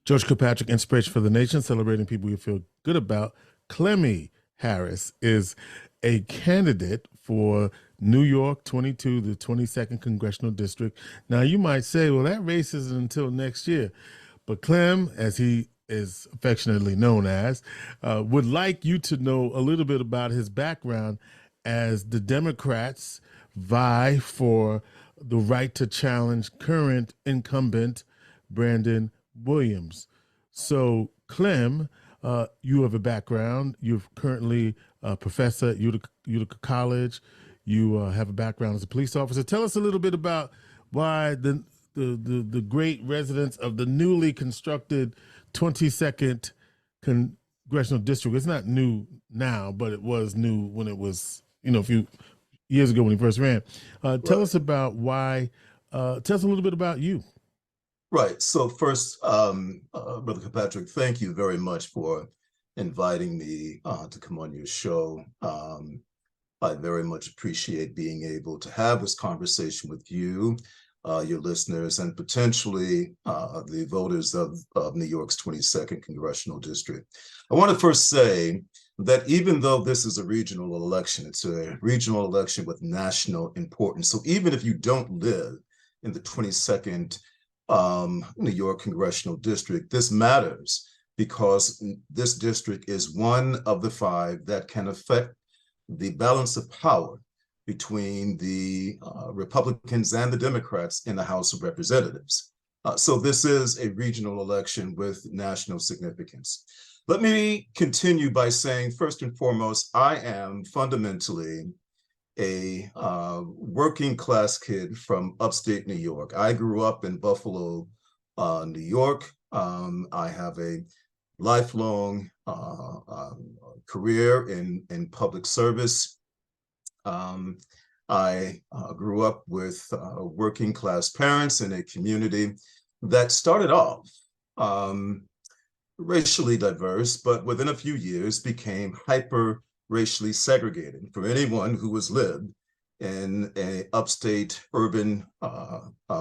George Kilpatrick Inspiration for the Nation, celebrating people you feel good about. Clemmie Harris is a candidate for New York 22, the 22nd Congressional District. Now, you might say, well, that race isn't until next year. But Clem, as he is affectionately known as, would like you to know a little bit about his background as the Democrats vie for the right to challenge current incumbent Brandon Williams. So, Clem, you have a background. You're currently a professor at Utica College. You have a background as a police officer. Tell us a little bit about why the great residents of the newly constructed 22nd Congressional District. It's not new now, but it was new when it was, a few years ago when he first ran. Tell us about why. Tell us a little bit about you. Right. So first, Brother Kilpatrick, thank you very much for inviting me to come on your show. I very much appreciate being able to have this conversation with you, your listeners, and potentially the voters of New York's 22nd Congressional District. I want to first say that even though this is a regional election, it's a regional election with national importance. So even if you don't live in the 22nd New York Congressional District, this matters because this district is one of the 5 that can affect the balance of power between the Republicans and the Democrats in the House of Representatives. So this is a regional election with national significance. Let me continue by saying, first and foremost, I am fundamentally a working class kid from upstate New York. I grew up in Buffalo, New York. I have a lifelong career in public service. I grew up with working class parents in a community that started off racially diverse, but within a few years became hyper racially segregated. For anyone who has lived in an upstate urban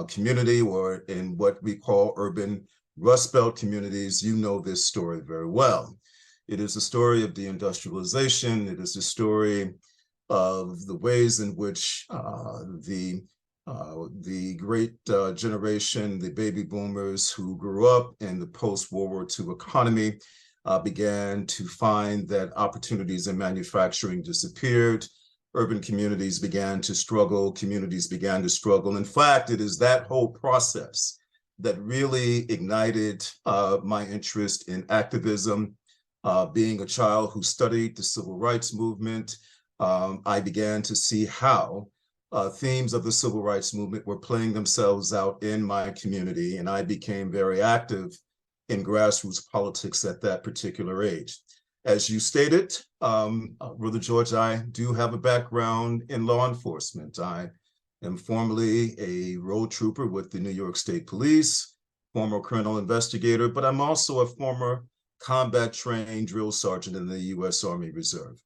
community or in what we call urban Rust Belt communities, you know this story very well. It is a story of deindustrialization. It is a story of the ways in which the great generation, the baby boomers who grew up in the post-World War II economy, began to find that opportunities in manufacturing disappeared. Urban communities began to struggle. Communities began to struggle. In fact, it is that whole process that really ignited my interest in activism. Being a child who studied the civil rights movement, I began to see how themes of the civil rights movement were playing themselves out in my community, and I became very active in grassroots politics at that particular age. As you stated, Brother George, I do have a background in law enforcement. I am formerly a road trooper with the New York State Police, former criminal investigator, but I'm also a former combat trained drill sergeant in the U.S. Army Reserve.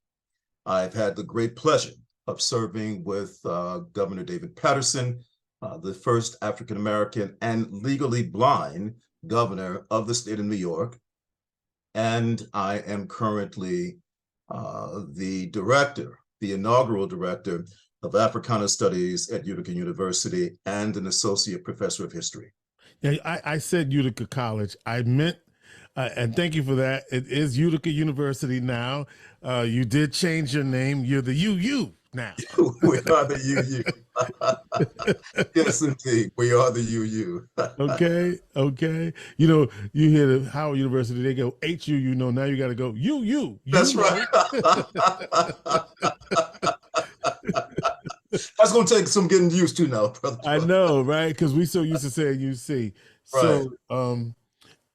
I've had the great pleasure of serving with Governor David Paterson, the first African-American and legally blind governor of the state of New York. And I am currently the inaugural director of Africana Studies at Utica University and an associate professor of history. Yeah, I said Utica College. I meant, and thank you for that. It is Utica University now. You did change your name. You're the UU now. We are the UU. Yes, indeed. We are the UU. Okay. You hear the Howard University, they go HU, now you got to go UU. That's right. That's going to take some getting used to now, brother. I know, right? Because we so used to saying UC. So, right.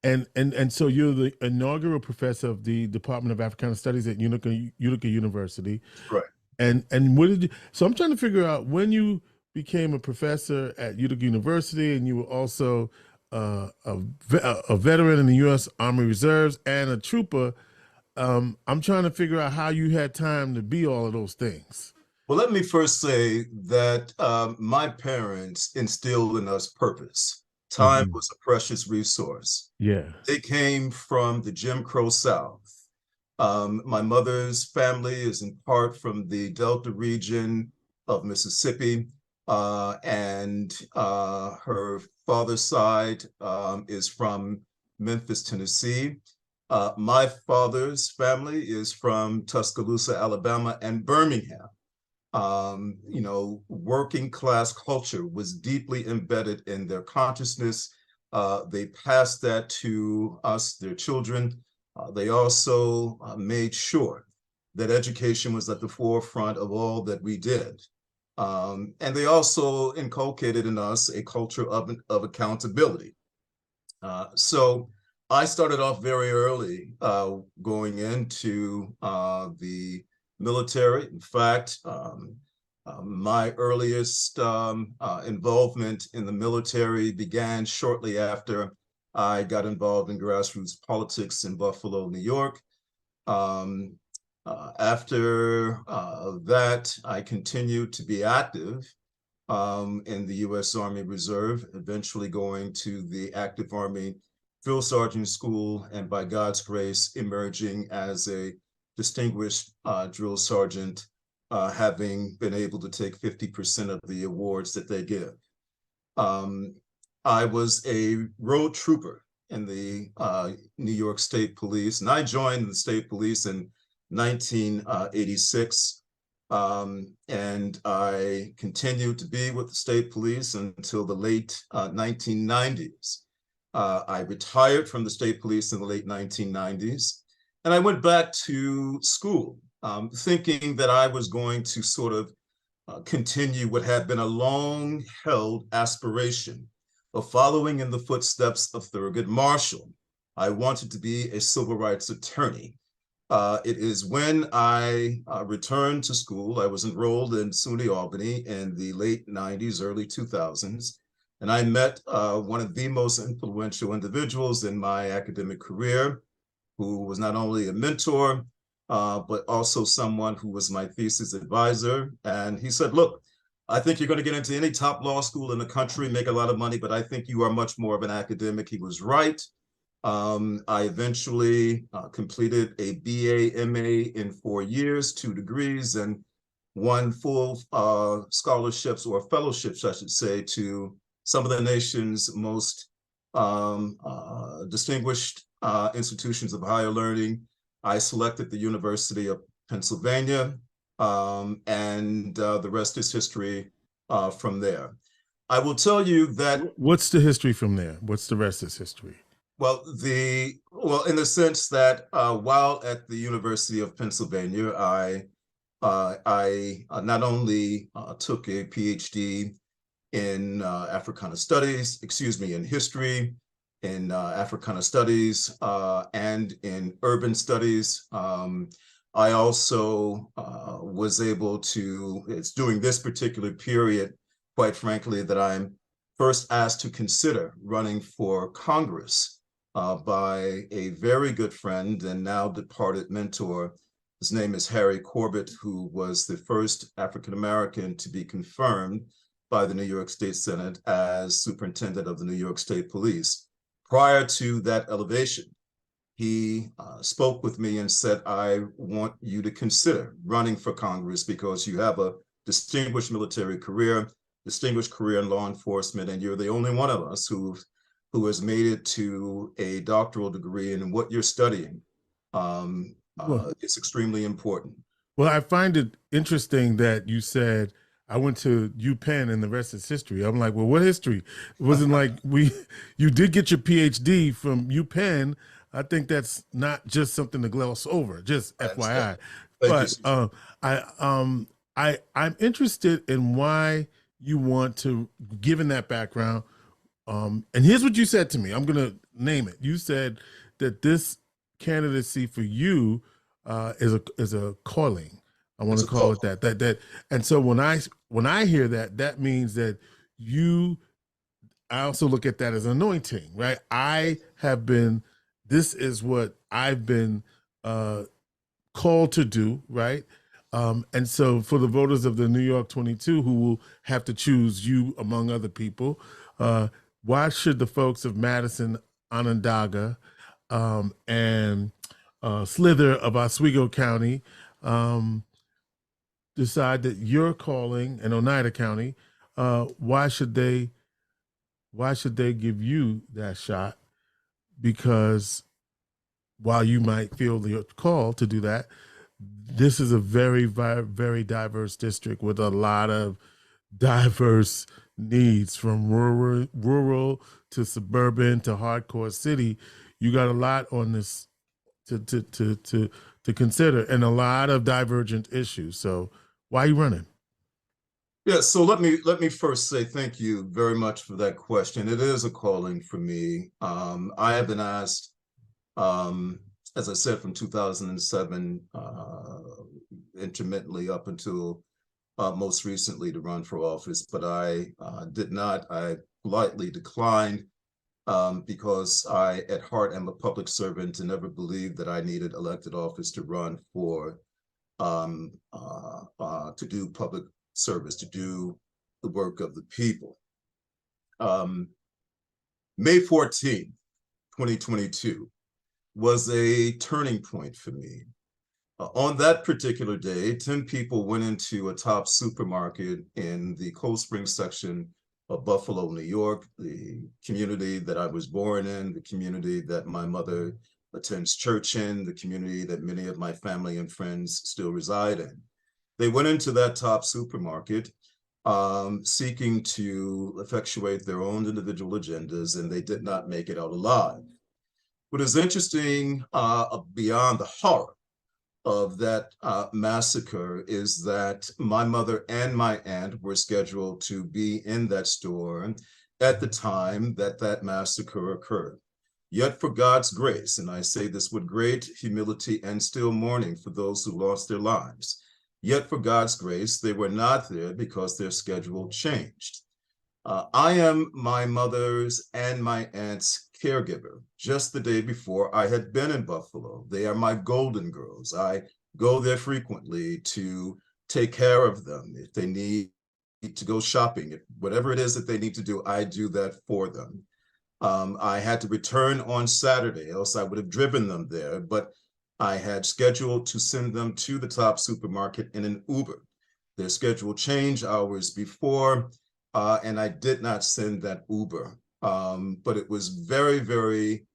And so you're the inaugural professor of the Department of Africana Studies at Utica University. Right. And what did you, so I'm trying to figure out when you became a professor at Utica University and you were also a veteran in the U.S. Army Reserves and a trooper. I'm trying to figure out how you had time to be all of those things. Well, let me first say that my parents instilled in us purpose Time was a precious resource. Yeah. They came from the Jim Crow South. My mother's family is in part from the Delta region of Mississippi, and her father's side is from Memphis, Tennessee. My father's family is from Tuscaloosa, Alabama, and Birmingham. Working class culture was deeply embedded in their consciousness. They passed that to us, their children. They also made sure that education was at the forefront of all that we did. And they also inculcated in us a culture of accountability. So I started off very early going into the military. In fact, my earliest involvement in the military began shortly after I got involved in grassroots politics in Buffalo, New York. After that, I continued to be active in the U.S. Army Reserve, eventually going to the Active Army Drill Sergeant School, and by God's grace, emerging as a distinguished drill sergeant, having been able to take 50% of the awards that they give. I was a road trooper in the New York State Police, and I joined the State Police in 1986. And I continued to be with the State Police until the late 1990s. I retired from the State Police in the late 1990s, and I went back to school, thinking that I was going to sort of continue what had been a long-held aspiration of following in the footsteps of Thurgood Marshall. I wanted to be a civil rights attorney. It is when I returned to school. I was enrolled in SUNY Albany in the late 90s, early 2000s, and I met one of the most influential individuals in my academic career, who was not only a mentor, but also someone who was my thesis advisor. And he said, look, I think you're going to get into any top law school in the country, make a lot of money, but I think you are much more of an academic. He was right. I eventually completed a BA, MA in 4 years, 2 degrees, and won full scholarships or fellowships, I should say, to some of the nation's most distinguished institutions of higher learning. I selected the University of Pennsylvania, and the rest is history from there. I will tell you that— What's the history from there? What's the rest is history? Well, in the sense that while at the University of Pennsylvania, I not only took a PhD in Africana Studies, in history, in Africana Studies, and in urban studies. I also was able to— it's during this particular period, quite frankly, that I'm first asked to consider running for Congress by a very good friend and now departed mentor. His name is Harry Corbett, who was the first African-American to be confirmed by the New York State Senate as superintendent of the New York State Police. Prior to that elevation, he spoke with me and said, I want you to consider running for Congress because you have a distinguished military career, distinguished career in law enforcement, and you're the only one of us who has made it to a doctoral degree, and what you're studying is extremely important. Well, I find it interesting that you said, I went to UPenn and the rest is history. I'm like, well, what history? It wasn't like you did get your PhD from UPenn. I think that's not just something to gloss over, just FYI. But I'm interested in why you want to, given that background, and here's what you said to me. I'm going to name it. You said that this candidacy for you is a calling. I want to call it that. And so when I hear that, that means that I also look at that as anointing, right? This is what I've been called to do, right? And so for the voters of the New York 22 who will have to choose you among other people, why should the folks of Madison, Onondaga, and Slither of Oswego County decide that you're calling, and Oneida County, why should they give you that shot? Because while you might feel the call to do that, this is a very, very diverse district with a lot of diverse needs, from rural to suburban to hardcore city. You got a lot on this to consider, and a lot of divergent issues. So why are you running? Yeah, so let me first say thank you very much for that question. It is a calling for me. I have been asked, as I said, from 2007, intermittently up until most recently, to run for office, but I did not. I politely declined because I, at heart, am a public servant and never believed that I needed elected office to run for to do public service, to do the work of the people. May 14th, 2022 was a turning point for me. On that particular day, 10 people went into a Top supermarket in the Cold Springs section of Buffalo, New York, the community that I was born in, the community that my mother attends church in, the community that many of my family and friends still reside in. They went into that Top supermarket seeking to effectuate their own individual agendas, and they did not make it out alive. What is interesting beyond the horror of that massacre is that my mother and my aunt were scheduled to be in that store at the time that that massacre occurred. Yet for God's grace, and I say this with great humility and still mourning for those who lost their lives, yet for God's grace, they were not there because their schedule changed. I am my mother's and my aunt's caregiver. Just the day before, I had been in Buffalo. They are my golden girls. I go there frequently to take care of them. If they need to go shopping, whatever it is that they need to do, I do that for them. I had to return on Saturday, else I would have driven them there, but I had scheduled to send them to the Top supermarket in an Uber. Their schedule changed hours before, and I did not send that Uber. But it was very, very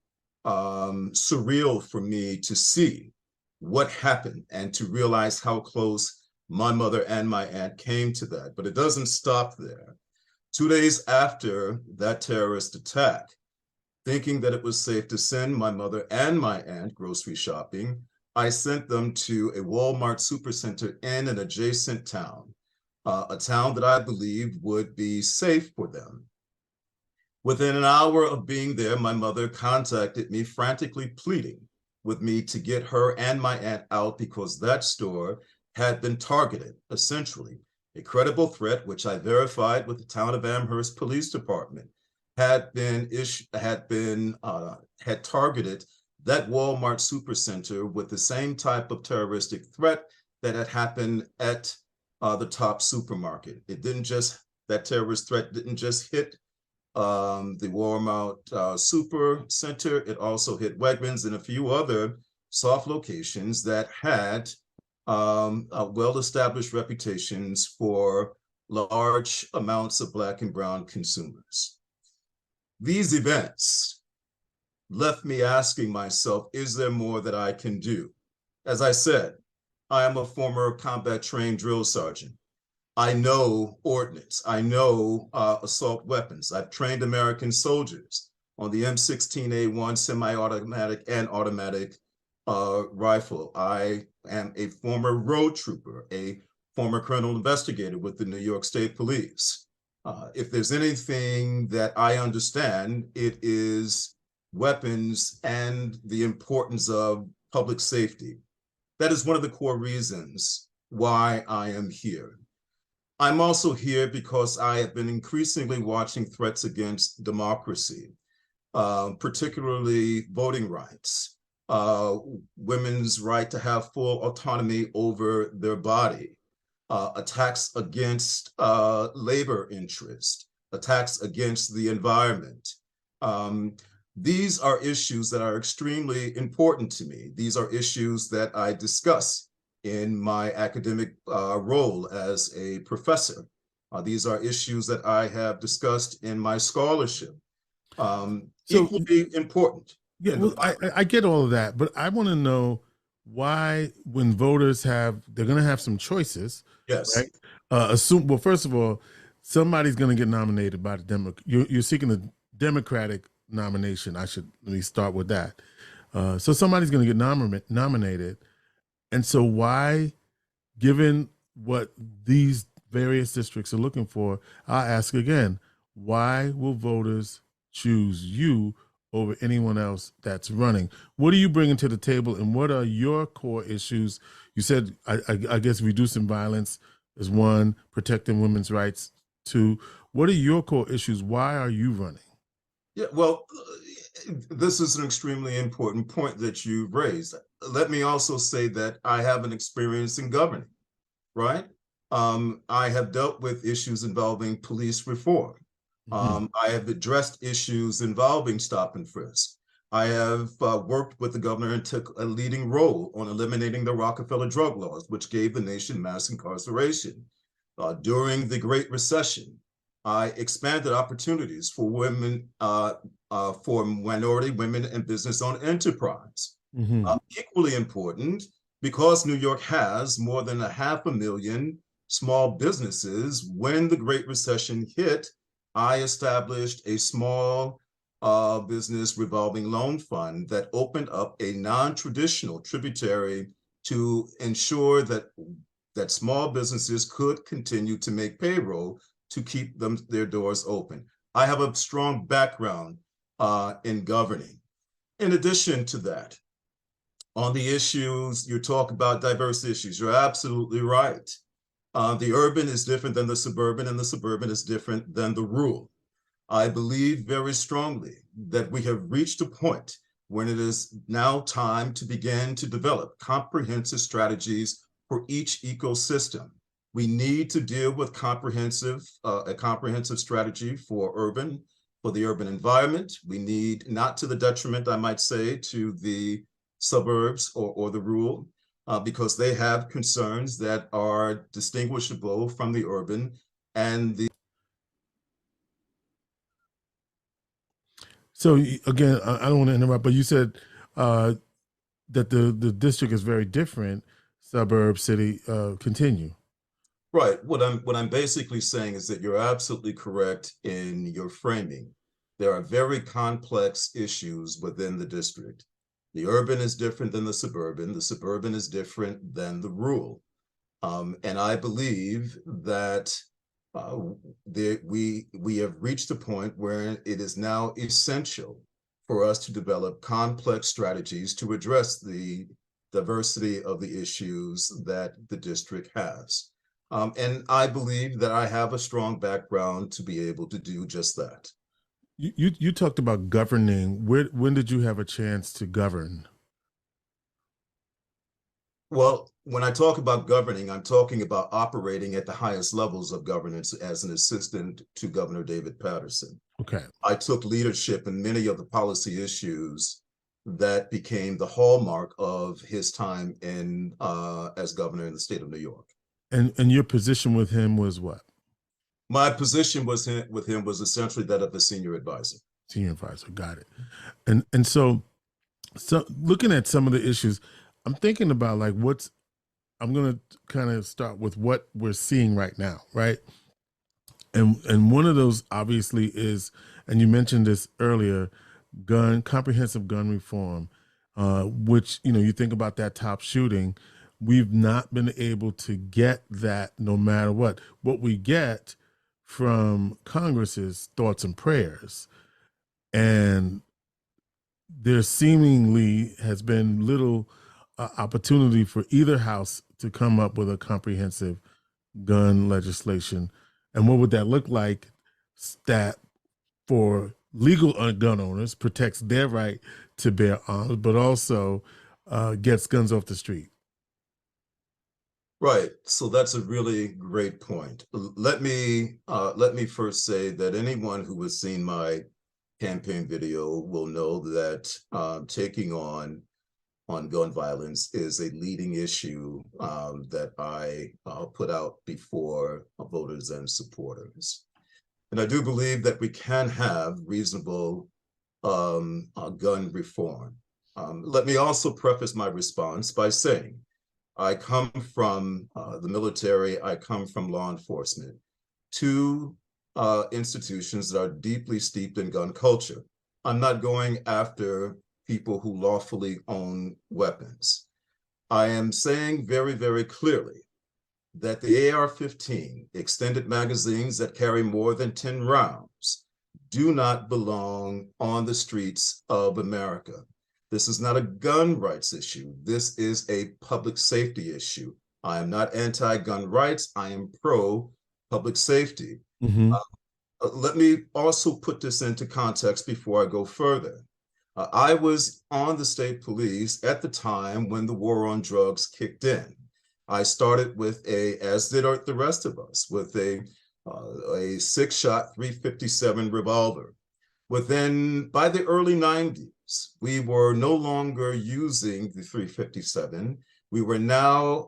surreal for me to see what happened and to realize how close my mother and my aunt came to that. But it doesn't stop there. 2 days after that terrorist attack, thinking that it was safe to send my mother and my aunt grocery shopping, I sent them to a Walmart supercenter in an adjacent town, a town that I believed would be safe for them. Within an hour of being there, my mother contacted me, frantically pleading with me to get her and my aunt out because that store had been targeted, essentially. A credible threat, which I verified with the town of Amherst Police Department, had targeted that Walmart supercenter with the same type of terroristic threat that had happened at the Top supermarket. That terrorist threat didn't just hit the Walmart super center. It also hit Wegmans and a few other soft locations that had well-established reputations for large amounts of Black and brown consumers. These events left me asking myself, is there more that I can do? As I said, I am a former combat trained drill sergeant. I know ordnance. I know assault weapons. I've trained American soldiers on the M16A1 semi-automatic and automatic rifle. I am a former road trooper, a former criminal investigator with the New York State Police. If there's anything that I understand, it is weapons and the importance of public safety. That is one of the core reasons why I am here. I'm also here because I have been increasingly watching threats against democracy, particularly voting rights, women's right to have full autonomy over their body, attacks against labor interest, attacks against the environment. These are issues that are extremely important to me. These are issues that I discuss in my academic role as a professor. These are issues that I have discussed in my scholarship. Equally important. Yeah, well, I get all of that, but I want to know why, when voters they're going to have some choices. Yes. Right. Well, first of all, somebody's going to get nominated by the Democrat. You're seeking a Democratic nomination. Let me start with that. So somebody's going to get nominated. And so why, given what these various districts are looking for, I'll ask again, why will voters choose you over anyone else that's running? What are you bringing to the table, and what are your core issues? You said, I guess reducing violence is one, protecting women's rights two. What are your core issues? Why are you running? Yeah, well, this is an extremely important point that you've raised. Let me also say that I have an experience in governing, right? I have dealt with issues involving police reform. I have addressed issues involving stop and frisk. I have worked with the governor and took a leading role on eliminating the Rockefeller drug laws, which gave the nation mass incarceration. During the Great Recession, I expanded opportunities for women, for minority women and business-owned enterprise. Equally important, because New York has more than 500,000 small businesses, when the Great Recession hit, I established a small business revolving loan fund that opened up a non-traditional tributary to ensure that small businesses could continue to make payroll to keep their doors open. I have a strong background in governing. In addition to that, on the issues, you talk about diverse issues, you're absolutely right. The urban is different than the suburban, and the suburban is different than the rural. I believe very strongly that we have reached a point when it is now time to begin to develop comprehensive strategies for each ecosystem. We need to deal with a comprehensive strategy for the urban environment. We need, not to the detriment, I might say, to the suburbs or the rural, because they have concerns that are distinguishable from the urban and the. So again, I don't want to interrupt, but you said that the district is very different, suburb, city. Continue. Right. What I'm basically saying is that you're absolutely correct in your framing. There are very complex issues within the district. The urban is different than the suburban. The suburban is different than the rural. And I believe that we have reached a point where it is now essential for us to develop complex strategies to address the diversity of the issues that the district has. And I believe that I have a strong background to be able to do just that. You talked about governing. When did you have a chance to govern? Well, when I talk about governing, I'm talking about operating at the highest levels of governance as an assistant to Governor David Paterson. Okay. I took leadership in many of the policy issues that became the hallmark of his time as governor in the state of New York. And your position with him was what? My position with him was essentially that of a senior advisor. Senior advisor, got it. And so looking at some of the issues, I'm thinking about I'm gonna kind of start with what we're seeing right now, right? And one of those obviously is, and you mentioned this earlier, comprehensive gun reform, which, you think about that top shooting. We've not been able to get that no matter what. What we get from Congress is thoughts and prayers. And there seemingly has been little opportunity for either house to come up with a comprehensive gun legislation. And what would that look like that for legal gun owners protects their right to bear arms, but also gets guns off the street? Right. So that's a really great point. Let me first say that anyone who has seen my campaign video will know that taking on gun violence is a leading issue that I put out before voters and supporters. And I do believe that we can have reasonable gun reform. Let me also preface my response by saying I come from the military, I come from law enforcement, two institutions that are deeply steeped in gun culture. I'm not going after people who lawfully own weapons. I am saying very, very clearly that the AR-15 extended magazines that carry more than 10 rounds do not belong on the streets of America. This is not a gun rights issue. This is a public safety issue. I am not anti-gun rights. I am pro-public safety. Mm-hmm. Let me also put this into context before I go further. I was on the state police at the time when the war on drugs kicked in. I started with as did the rest of us, with a 6-shot 357 revolver. By the early 90s, we were no longer using the 357. We were now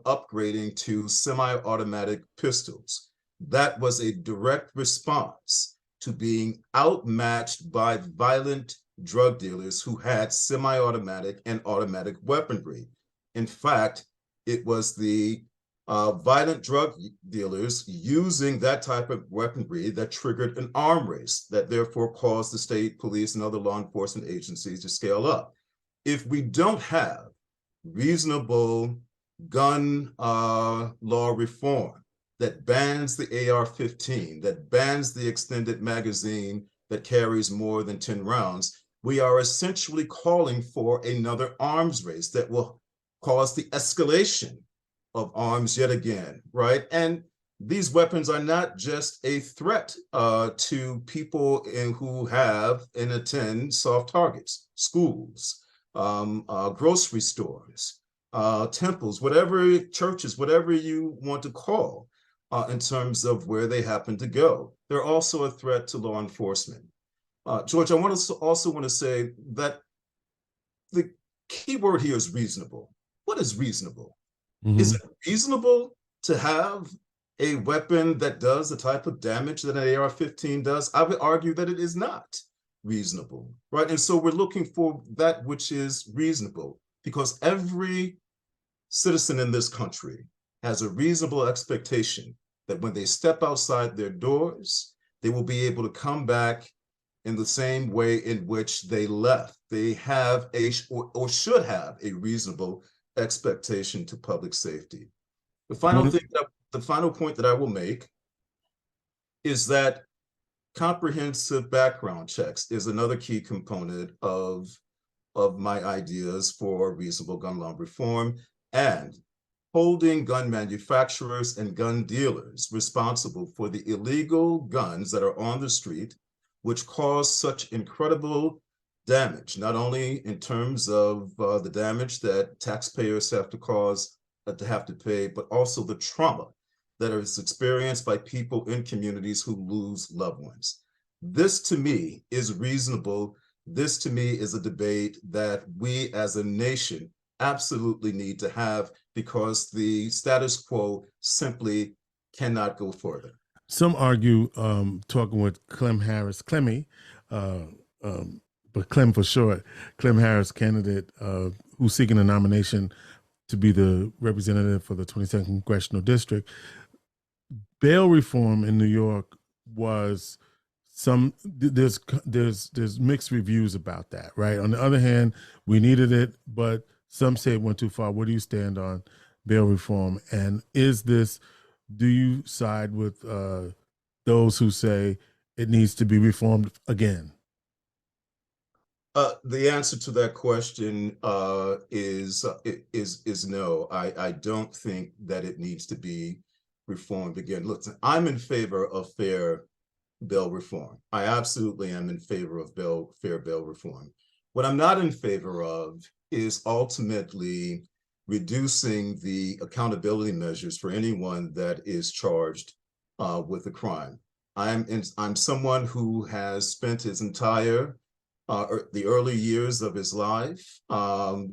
upgrading to semi-automatic pistols. That was a direct response to being outmatched by violent drug dealers who had semi-automatic and automatic weaponry. In fact, it was the violent drug dealers using that type of weaponry that triggered an arm race that therefore caused the state police and other law enforcement agencies to scale up. If we don't have reasonable gun law reform that bans the AR-15, that bans the extended magazine that carries more than 10 rounds, we are essentially calling for another arms race that will cause the escalation of arms yet again, right? And these weapons are not just a threat to people who have and attend soft targets, schools, grocery stores, temples, whatever, churches, whatever you want to call in terms of where they happen to go. They're also a threat to law enforcement. George, I also want to say that the key word here is reasonable. What is reasonable? Mm-hmm. Is it reasonable to have a weapon that does the type of damage that an AR-15 does? I would argue that it is not reasonable, right? And so we're looking for that which is reasonable, because every citizen in this country has a reasonable expectation that when they step outside their doors, they will be able to come back in the same way in which they left. They have or should have a reasonable expectation to public safety. The final point that I will make is that comprehensive background checks is another key component of my ideas for reasonable gun law reform, and holding gun manufacturers and gun dealers responsible for the illegal guns that are on the street, which cause such incredible damage, not only in terms of the damage that taxpayers have to pay, but also the trauma that is experienced by people in communities who lose loved ones. This to me is reasonable. This to me is a debate that we as a nation absolutely need to have, because the status quo simply cannot go further. Some argue, talking with Clemmie, but Clem for short, Clem Harris, candidate who's seeking a nomination to be the representative for the 22nd Congressional District. Bail reform in New York was there's mixed reviews about that, right? On the other hand, we needed it, but some say it went too far. Where do you stand on bail reform? And do you side with those who say it needs to be reformed again? The answer to that question is no. I don't think that it needs to be reformed again. Look, I'm in favor of fair bail reform. I absolutely am in favor of fair bail reform. What I'm not in favor of is ultimately reducing the accountability measures for anyone that is charged with a crime. I'm someone who has spent his entire the early years of his life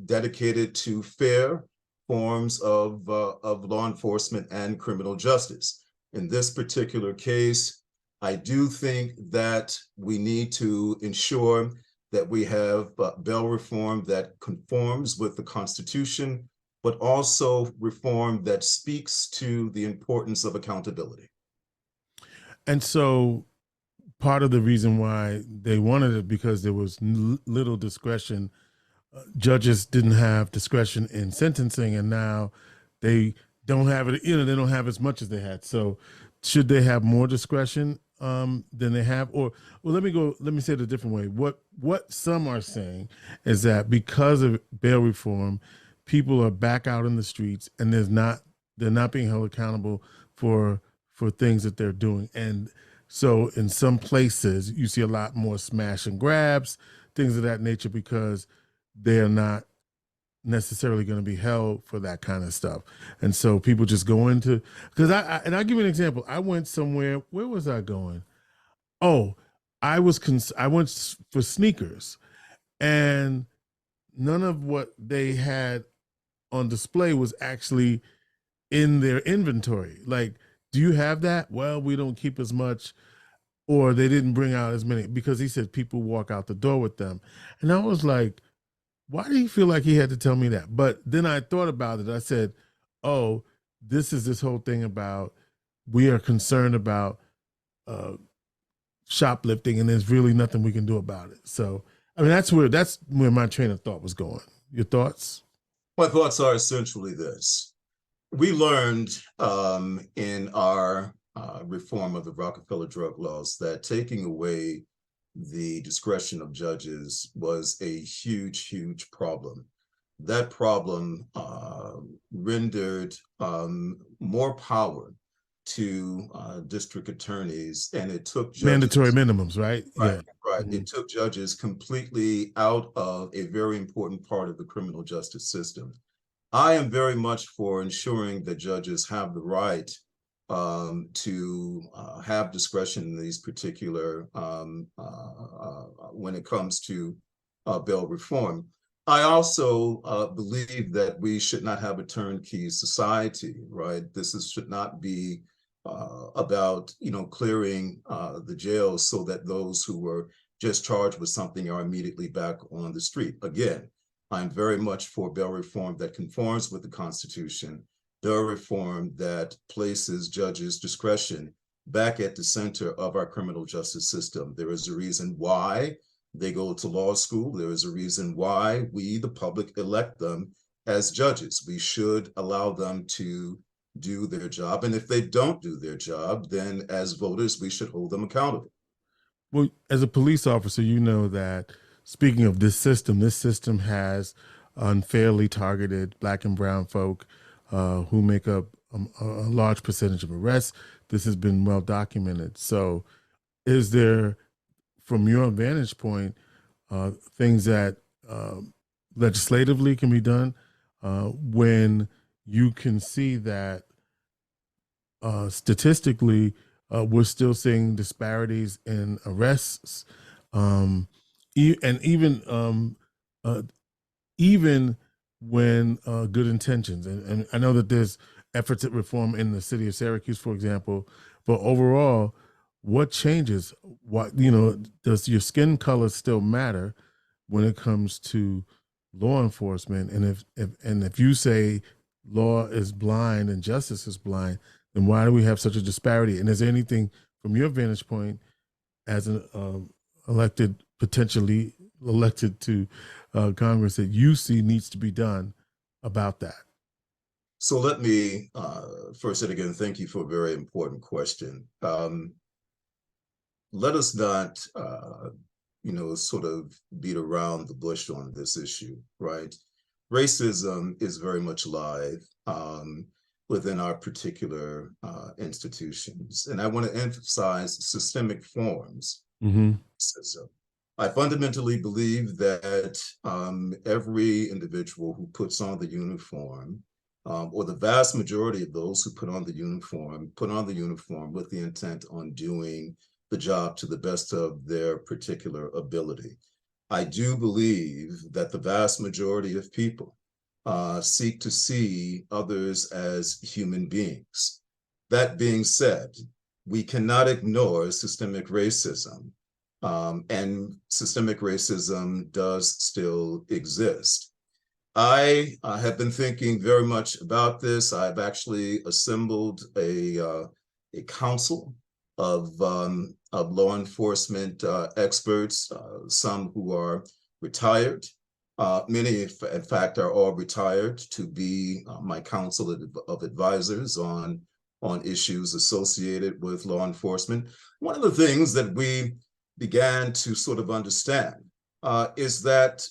dedicated to fair forms of law enforcement and criminal justice. In this particular case, I do think that we need to ensure that we have bail reform that conforms with the Constitution, but also reform that speaks to the importance of accountability. And so part of the reason why they wanted it, because there was little discretion. Judges didn't have discretion in sentencing, and now they don't have it. They don't have as much as they had. So should they have more discretion than they have? Or, well, let me say it a different way. What some are saying is that because of bail reform, people are back out in the streets, and they're not being held accountable for things that they're doing. And so in some places you see a lot more smash and grabs, things of that nature, because they're not necessarily going to be held for that kind of stuff. And so people just go into, because I'll give you an example. I went somewhere, where was I going? Oh, I went for sneakers, and none of what they had on display was actually in their inventory. Like, do you have that? Well, we don't keep as much, or they didn't bring out as many, because he said people walk out the door with them. And I was like, why do you feel like he had to tell me that? But then I thought about it. I said, oh, this whole thing about, we are concerned about shoplifting, and there's really nothing we can do about it. So, I mean, that's where my train of thought was going. Your thoughts? My thoughts are essentially this. We learned in our reform of the Rockefeller drug laws that taking away the discretion of judges was a huge, huge problem. That problem rendered more power to district attorneys, and it took judges, mandatory minimums, right? Right, Yeah. right. Mm-hmm. It took judges completely out of a very important part of the criminal justice system. I am very much for ensuring that judges have the right to have discretion in these particular, when it comes to bail reform. I also believe that we should not have a turnkey society, right? Should not be about, clearing the jails so that those who were just charged with something are immediately back on the street. Again, I'm very much for bail reform that conforms with the Constitution, bail reform that places judges' discretion back at the center of our criminal justice system. There is a reason why they go to law school. There is a reason why we, the public, elect them as judges. We should allow them to do their job. And if they don't do their job, then as voters, we should hold them accountable. Well, as a police officer, you know that, speaking of this system has unfairly targeted Black and brown folk who make up a large percentage of arrests. This has been well documented. So is there, from your vantage point, things that legislatively can be done when you can see that statistically we're still seeing disparities in arrests, and even when good intentions, and I know that there's efforts at reform in the city of Syracuse, for example, but overall, what changes? What, does your skin color still matter when it comes to law enforcement? And if you say law is blind and justice is blind, then why do we have such a disparity? And is there anything from your vantage point as an potentially elected to Congress, that you see needs to be done about that? So let me first, and again, thank you for a very important question. Let us not, sort of beat around the bush on this issue, right? Racism is very much alive within our particular institutions. And I want to emphasize systemic forms of racism. I fundamentally believe that every individual who puts on the uniform, or the vast majority of those who put on the uniform with the intent on doing the job to the best of their particular ability. I do believe that the vast majority of people seek to see others as human beings. That being said, we cannot ignore systemic racism, and systemic racism does still exist. I have been thinking very much about this. I've actually assembled a council of law enforcement experts, some who are retired. Many, in fact, are all retired to be my council of advisors on issues associated with law enforcement. One of the things that we began to sort of understand is that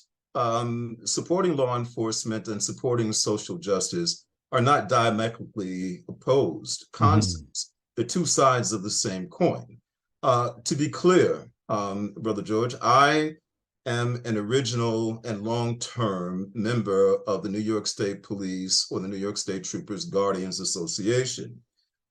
supporting law enforcement and supporting social justice are not diametrically opposed concepts. They're two sides of the same coin. To be clear, Brother George, I am an original and long-term member of the New York State Police, or the New York State Troopers Guardians Association.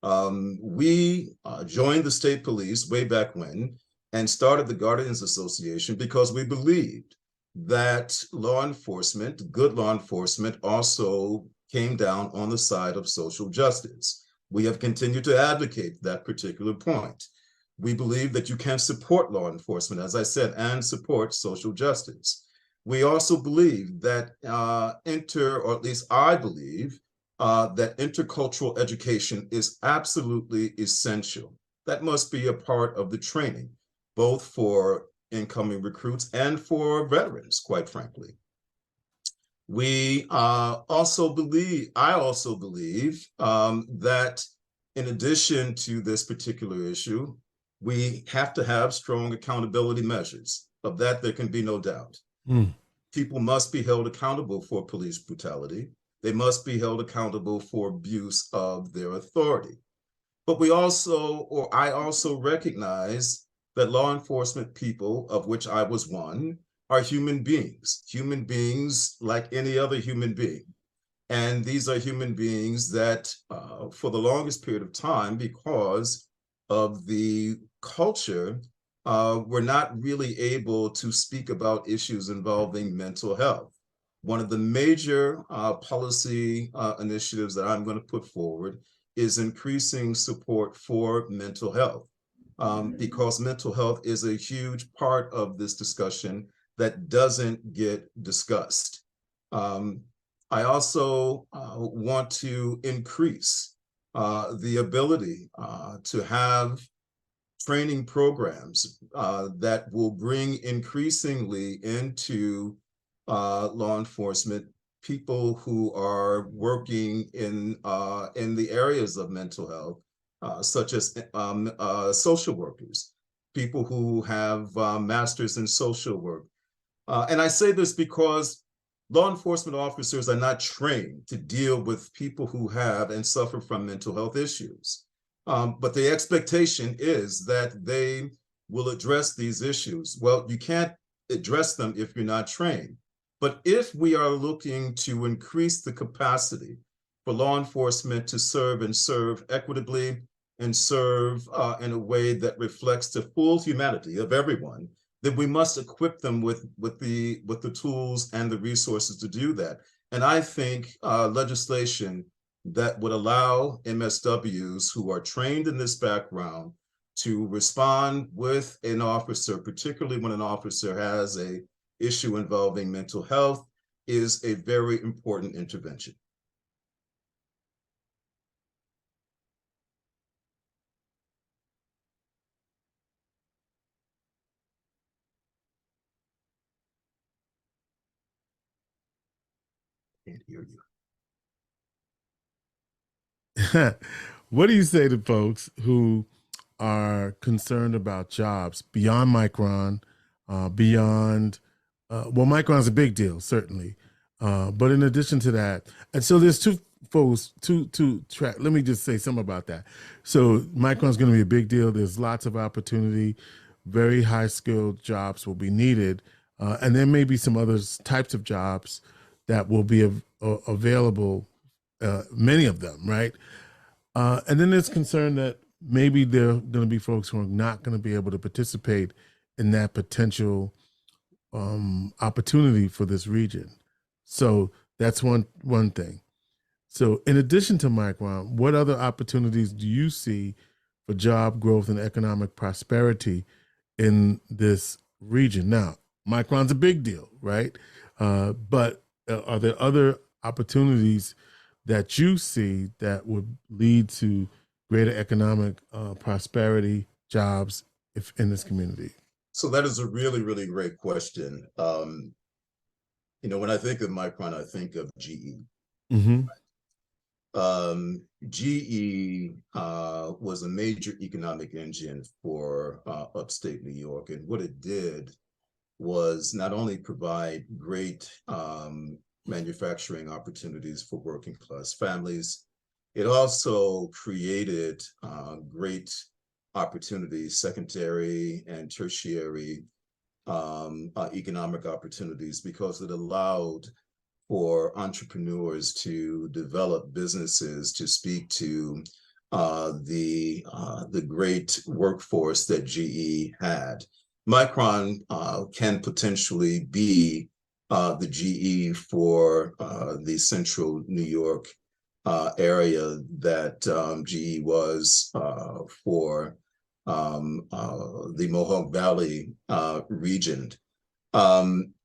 We joined the state police way back when and started the Guardians Association because we believed that law enforcement, good law enforcement, also came down on the side of social justice. We have continued to advocate that particular point. We believe that you can support law enforcement, as I said, and support social justice. We also believe that or at least I believe, that intercultural education is absolutely essential. That must be a part of the training, both for incoming recruits and for veterans, quite frankly. I also believe that in addition to this particular issue, we have to have strong accountability measures. Of that, there can be no doubt. People must be held accountable for police brutality. They must be held accountable for abuse of their authority. But I also recognize that law enforcement people, of which I was one, are human beings like any other human being. And these are human beings that for the longest period of time, because of the culture, were not really able to speak about issues involving mental health. One of the major policy initiatives that I'm going to put forward is increasing support for mental health, because mental health is a huge part of this discussion that doesn't get discussed. I also want to increase the ability to have training programs that will bring increasingly into law enforcement people who are working in the areas of mental health, such as social workers, people who have masters in social work. And I say this because law enforcement officers are not trained to deal with people who have and suffer from mental health issues. But the expectation is that they will address these issues. Well, you can't address them if you're not trained. But if we are looking to increase the capacity for law enforcement to serve equitably and serve in a way that reflects the full humanity of everyone, then we must equip them with the tools and the resources to do that. And I think legislation that would allow MSWs who are trained in this background to respond with an officer, particularly when an officer has an issue involving mental health, is a very important intervention. Can't hear you. What do you say to folks who are concerned about jobs beyond Micron, Micron's a big deal, certainly. But in addition to that, and so there's two track. Let me just say something about that. So Micron's going to be a big deal. There's lots of opportunity very high skilled jobs will be needed. And there may be some other types of jobs that will be available, many of them, right? And then there's concern that maybe there are going to be folks who are not going to be able to participate in that potential opportunity for this region. So that's one thing. So in addition to Micron, what other opportunities do you see for job growth and economic prosperity in this region? Now, Micron's a big deal, right? But are there other opportunities that you see that would lead to greater economic prosperity, jobs in this community? So that is a really, really great question. When I think of Micron, I think of GE. Mm-hmm. GE was a major economic engine for upstate New York. And what it did was not only provide great manufacturing opportunities for working class families, it also created great opportunities, secondary and tertiary economic opportunities, because it allowed for entrepreneurs to develop businesses, to speak to the great workforce that GE had. Micron can potentially be the GE for the central New York area that GE was for the Mohawk Valley region.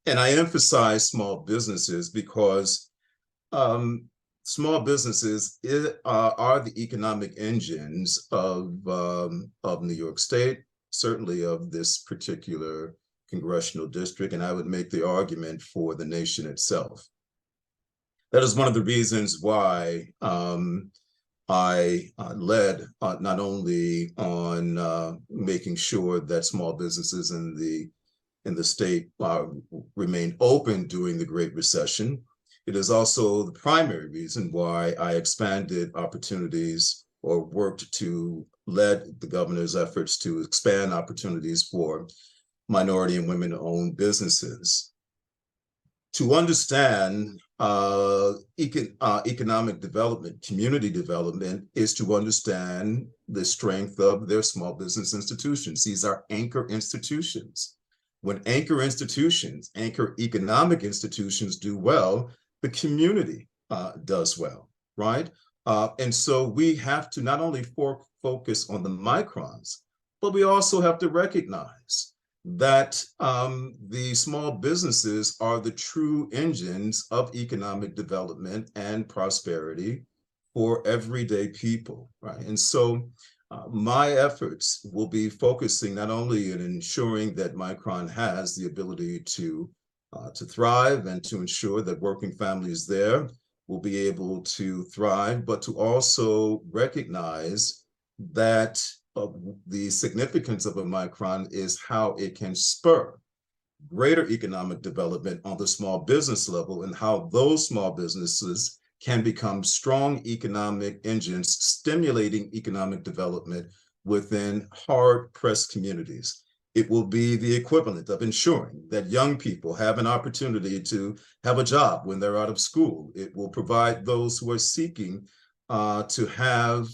And I emphasize small businesses because small businesses are the economic engines of New York State, certainly of this particular congressional district, and I would make the argument for the nation itself. That is one of the reasons why I led not only on making sure that small businesses in the state remained open during the Great Recession. It is also the primary reason why I expanded opportunities or led the governor's efforts to expand opportunities for minority and women-owned businesses. To understand economic development, community development, is to understand the strength of their small business institutions. These are anchor institutions. When anchor economic institutions do well, the community does well, right? And so we have to not only focus on the microns, but we also have to recognize that the small businesses are the true engines of economic development and prosperity for everyday people, right? And so my efforts will be focusing not only in ensuring that Micron has the ability to thrive and to ensure that working families there will be able to thrive, but to also recognize that the significance of a Micron is how it can spur greater economic development on the small business level, and how those small businesses can become strong economic engines, stimulating economic development within hard-pressed communities. It will be the equivalent of ensuring that young people have an opportunity to have a job when they're out of school. It will provide those who are seeking to have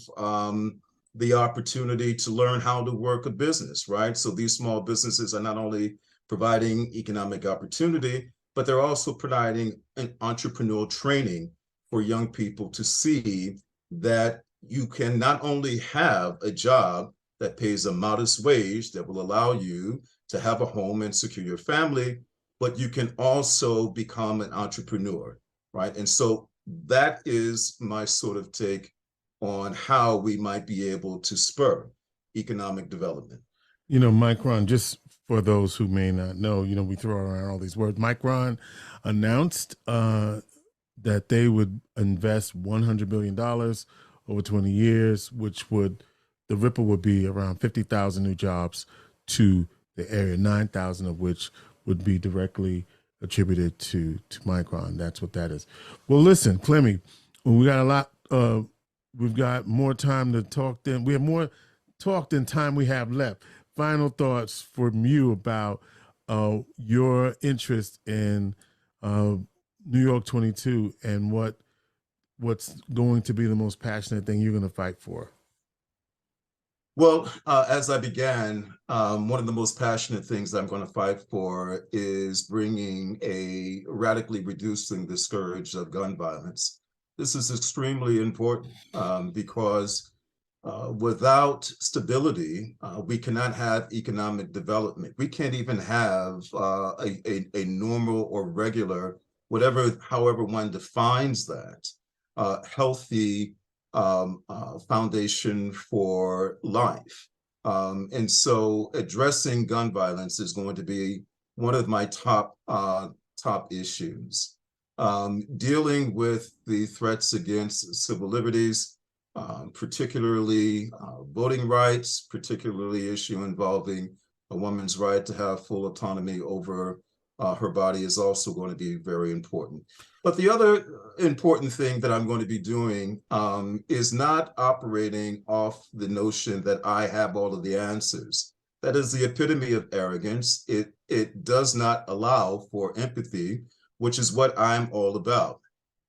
the opportunity to learn how to work a business, right? So these small businesses are not only providing economic opportunity, but they're also providing an entrepreneurial training for young people to see that you can not only have a job that pays a modest wage that will allow you to have a home and secure your family, but you can also become an entrepreneur, right? And so that is my sort of take on how we might be able to spur economic development. You know, Micron, just for those who may not know, you know, we throw around all these words. Micron announced that they would invest $100 billion over 20 years, which the ripple would be around 50,000 new jobs to the area, 9,000 of which would be directly attributed to Micron. That's what that is. Well, listen, Clemmie, we got a lot, we've got more time to talk we have more talk than time we have left. final thoughts from you about your interest in New York 22 and what's going to be the most passionate thing you're going to fight for? Well, as I began, one of the most passionate things I'm going to fight for is radically reducing the scourge of gun violence. This is extremely important because without stability, we cannot have economic development. We can't even have a normal or regular, however one defines that, healthy foundation for life. And so addressing gun violence is going to be one of my top issues. Dealing with the threats against civil liberties, particularly voting rights, particularly issue involving a woman's right to have full autonomy over her body, is also going to be very important. But the other important thing that I'm going to be doing is not operating off the notion that I have all of the answers. That is the epitome of arrogance. It does not allow for empathy, which is what I'm all about.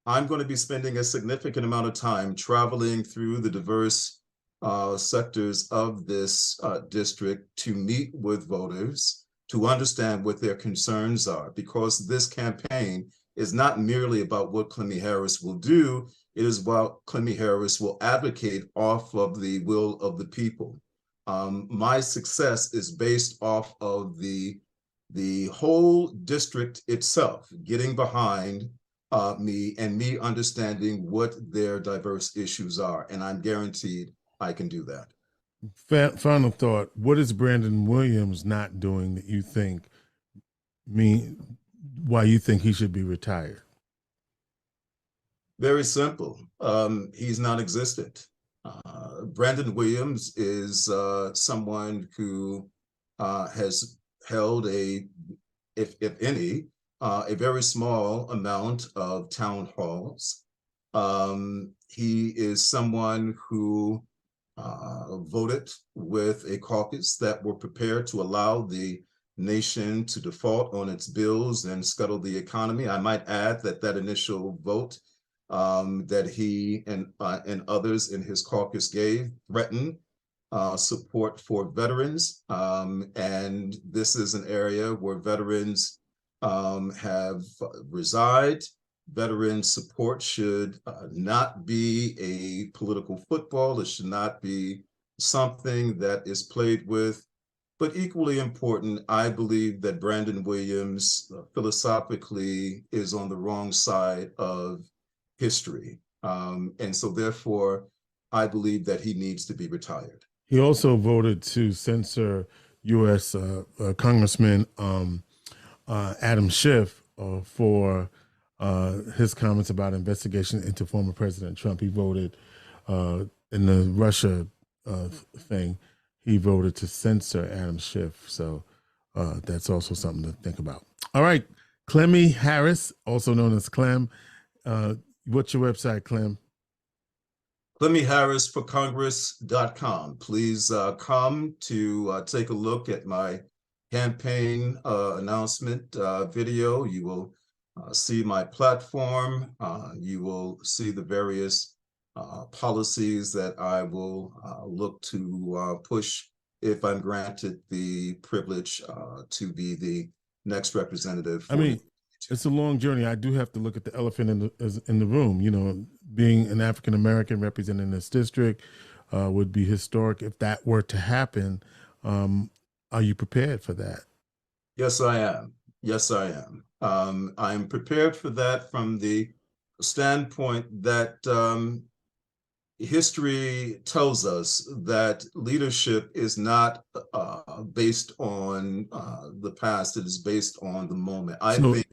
I'm going to be spending a significant amount of time traveling through the diverse sectors of this district to meet with voters, to understand what their concerns are, because this campaign is not merely about what Clemmie Harris will do, it is about Clemmie Harris will advocate off of the will of the people. My success is based off of the whole district itself getting behind me and me understanding what their diverse issues are. And I'm guaranteed I can do that. Final thought: what is Brandon Williams not doing that you think why you think he should be retired? Very simple. He's non-existent. Brandon Williams is someone who has held if any, a very small amount of town halls. He is someone who voted with a caucus that were prepared to allow the nation to default on its bills and scuttle the economy. I might add that initial vote that he and others in his caucus gave threatened support for veterans. And this is an area where veterans have reside. Veteran support should not be a political football. It should not be something that is played with. But equally important, I believe that Brandon Williams philosophically is on the wrong side of history. And so therefore, I believe that he needs to be retired. He also voted to censor U.S. Congressman Adam Schiff for his comments about investigation into former President Trump. He voted in the Russia thing. He voted to censor Adam Schiff. So that's also something to think about. All right. Clemmie Harris, also known as Clem. What's your website, Clem? ClemmieHarrisForCongress.com. Please come to take a look at my campaign announcement video. You will see my platform. You will see the various policies that I will look to push if I'm granted the privilege to be the next representative. It's a long journey. I do have to look at the elephant in the room. You know, being an African American representing this district would be historic if that were to happen. Are you prepared for that? Yes, I am. Yes, I am. I'm prepared for that from the standpoint that history tells us that leadership is not based on the past. It is based on the moment. I think.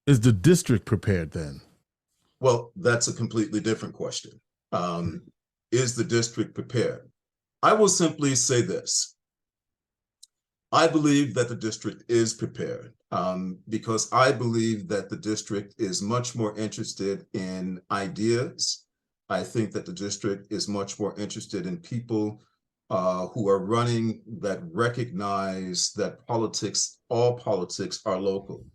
Is the district prepared then? Well, that's a completely different question. Is the district prepared? I will simply say this. I believe that the district is prepared because I believe that the district is much more interested in ideas. I think that the district is much more interested in people who are running that recognize that all politics are local.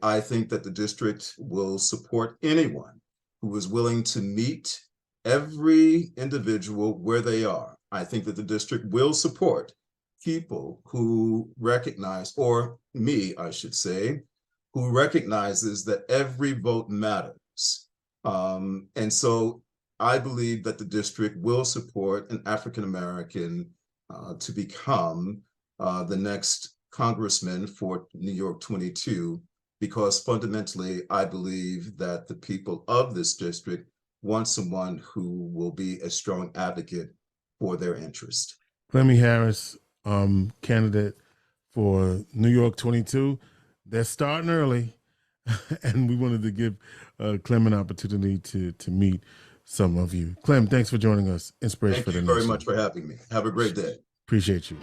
I think that the district will support anyone who is willing to meet every individual where they are. I think that the district will support people who recognize, or me, I should say, who recognizes that every vote matters. And so I believe that the district will support an African-American to become the next congressman for New York 22, because fundamentally, I believe that the people of this district want someone who will be a strong advocate for their interest. Clemmie Harris, candidate for New York 22. They're starting early, and we wanted to give Clem an opportunity to meet some of you. Clem, thanks for joining us. Inspiration for the Nation. Thank you very much for having me. Have a great day. Appreciate you.